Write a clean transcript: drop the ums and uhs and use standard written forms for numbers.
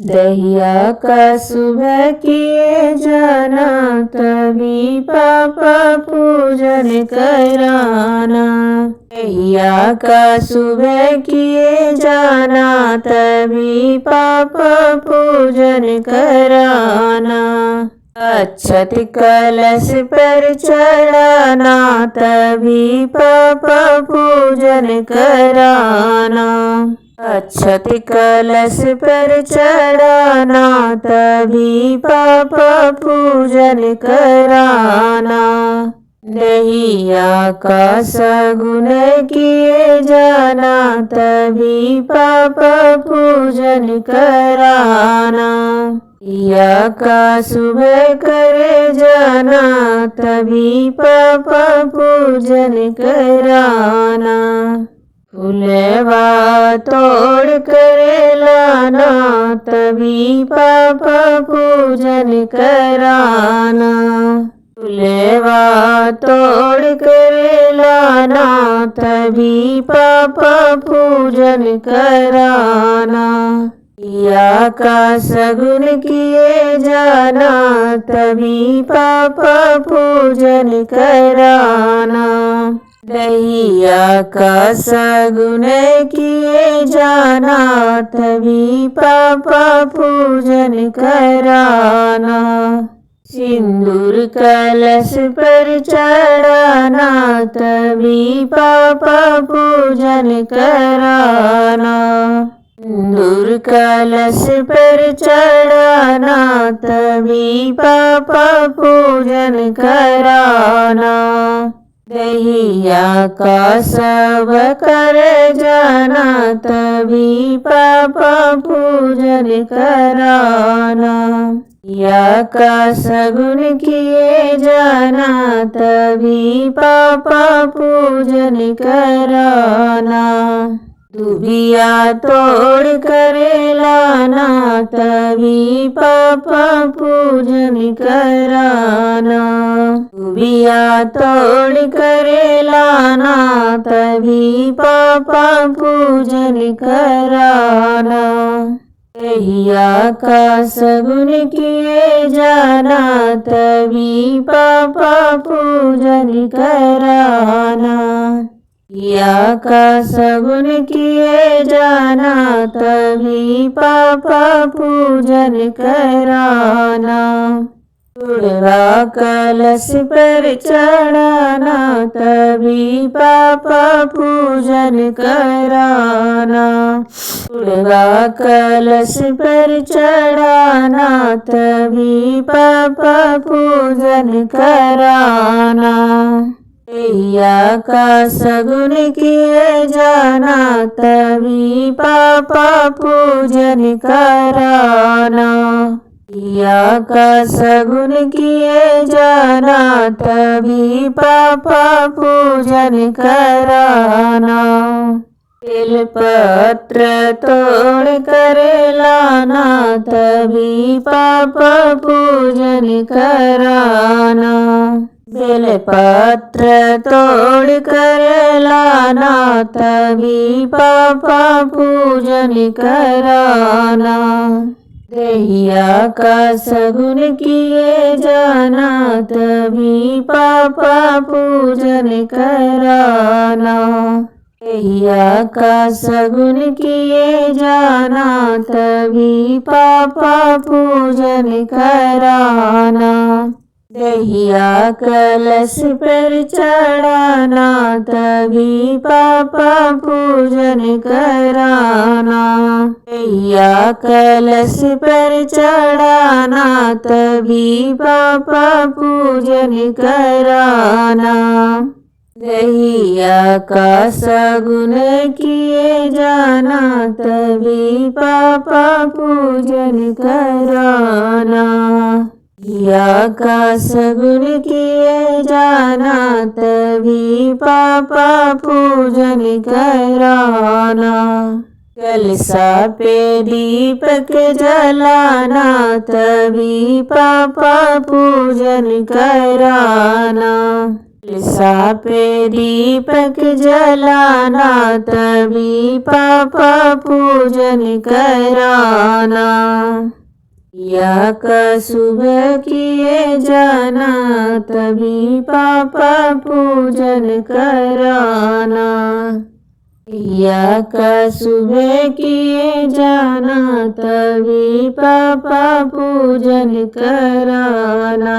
दहिया का सुबह किए जाना, तभी पापा पूजन कराना। दहिया का सुबह किए जाना, तभी पापा पूजन कराना। अक्षत कलश पर चढ़ाना, तभी पापा पूजन कराना। अक्षत कलश पर चढ़ाना, तभी पापा पूजन कराना। दहिया का सगुन किए जाना, तभी पापा पूजन कराना। दहिया का सुबह करे जाना, तभी पापा पूजन कराना। फूलवा तोड़ कर लाना, तभी पापा पूजन कराना। फूलवा तोड़ कर लाना, तभी पापा पूजन कराना। दहिया का सगुन किए जाना, तभी पापा पूजन कराना। दहिया का सगुन किए जाना, तभी पापा पूजन कराना। सिंदूर कलश पर चढ़ाना, तभी पापा पूजन कराना। सिंदूर कलश पर चढ़ाना, तभी पापा पूजन कराना। दहिया का सब कर जाना, तभी पापा पूजन कराना। दहिया का सगुन किए जाना, तभी पापा पूजन कराना। दुबिया तोड़ कर लाना, तभी पापा पूजन कराना। दुबिया तोड़ कर लाना, तभी पापा पूजन कराना। दहिया का सगुन किए जाना, तभी पापा पूजन कराना। दहिया का सगुन किए जाना, तभी पापा पूजन कराना। गुड़वा कलश पर चढ़ाना, तभी पापा पूजन कराना। गुड़वा कलश पर चढ़ाना, तभी पापा पूजन कराना। दहिया का सगुन किए जाना, तभी पापा पूजन कराना। दहिया का सगुन किए जाना, तभी पापा पूजन कराना। बेल पत्र तोड़ कर लाना, तभी पापा पूजन कराना। बेल पत्र तोड़ कर लाना, तभी पापा पूजन कराना। दहिया का सगुन किए जाना, तभी पापा पूजन कराना। दहिया का सगुन किए जाना, तभी पापा पूजन कराना। दहिया कलश पर चढ़ाना, तभी पापा पूजन कराना। दहिया कलश पर चढ़ाना, तभी पापा पूजन कराना। दहिया का सगुन किए जाना, तभी पापा पूजन कराना। दहिया का सगुन किए जाना, तभी पापा पूजन कराना। कलशा पे दीपक जलाना, तभी पापा पूजन कराना। कलशा पे दीपक जलाना, तभी पापा पूजन कराना। या का सुबह किए जाना, तभी पापा पूजन कराना। या का सुबह किए जाना, तभी पापा पूजन कराना।